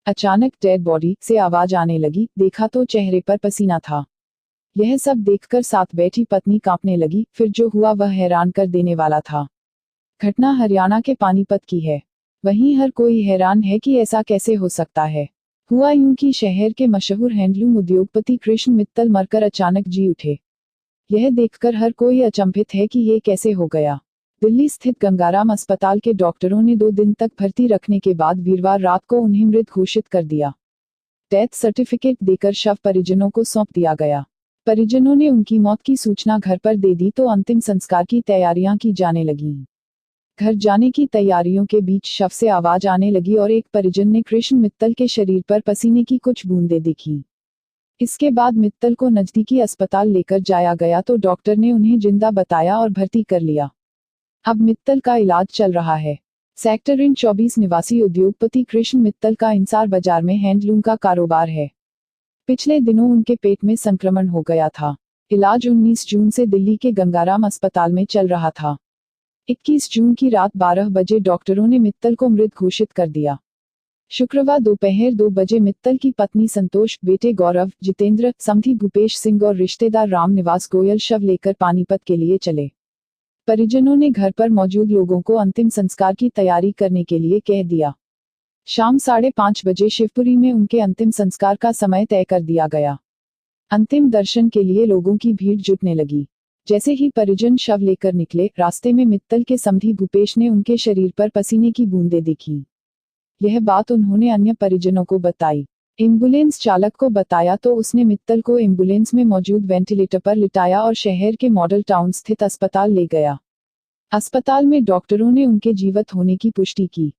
अचानक dead body से आवाज आने लगी, देखा तो चेहरे पर पसीना था। यह सब देखकर साथ बैठी पत्नी कांपने लगी। फिर जो हुआ वह हैरान कर देने वाला था। घटना हरियाणा के पानीपत की है। वहीं हर कोई हैरान है कि ऐसा कैसे हो सकता है। हुआ यूं कि शहर के मशहूर हैंडलूम उद्योगपति कृष्ण मित्तल मरकर अचानक जी उठे। यह देखकर हर कोई अचंभित है कि ये कैसे हो गया। दिल्ली स्थित गंगाराम अस्पताल के डॉक्टरों ने 2 दिन तक भर्ती रखने के बाद वीरवार रात को उन्हें मृत घोषित कर दिया। डेथ सर्टिफिकेट देकर शव परिजनों को सौंप दिया गया। परिजनों ने उनकी मौत की सूचना घर पर दे दी तो अंतिम संस्कार की तैयारियां की जाने लगीं। घर जाने की तैयारियों के बीच शव से आवाज आने लगी और एक परिजन ने कृष्ण मित्तल के शरीर पर पसीने की कुछ बूंदें देखी। इसके बाद मित्तल को नजदीकी अस्पताल लेकर जाया गया तो डॉक्टर ने उन्हें जिंदा बताया और भर्ती कर लिया। अब मित्तल का इलाज चल रहा है। सेक्टर इन 24 निवासी उद्योगपति कृष्ण मित्तल का इंसार बाजार में हैंडलूम का कारोबार है। पिछले दिनों उनके पेट में संक्रमण हो गया था। इलाज 19 जून से दिल्ली के गंगाराम अस्पताल में चल रहा था। 21 जून की रात 12 बजे डॉक्टरों ने मित्तल को मृत घोषित कर दिया। शुक्रवार दोपहर 2 बजे मित्तल की पत्नी संतोष, बेटे गौरव, जितेंद्र, समधी भूपेश सिंह और रिश्तेदार रामनिवास गोयल शव लेकर पानीपत के लिए चले। परिजनों ने घर पर मौजूद लोगों को अंतिम संस्कार की तैयारी करने के लिए कह दिया। शाम 5:30 बजे शिवपुरी में उनके अंतिम संस्कार का समय तय कर दिया गया। अंतिम दर्शन के लिए लोगों की भीड़ जुटने लगी। जैसे ही परिजन शव लेकर निकले, रास्ते में मित्तल के समधी भूपेश ने उनके शरीर पर पसीने की बूंदें देखी। यह बात उन्होंने अन्य परिजनों को बताई। एम्बुलेंस चालक को बताया तो उसने मित्तल को एम्बुलेंस में मौजूद वेंटिलेटर पर लिटाया और शहर के मॉडल टाउन स्थित अस्पताल ले गया। अस्पताल में डॉक्टरों ने उनके जीवित होने की पुष्टि की।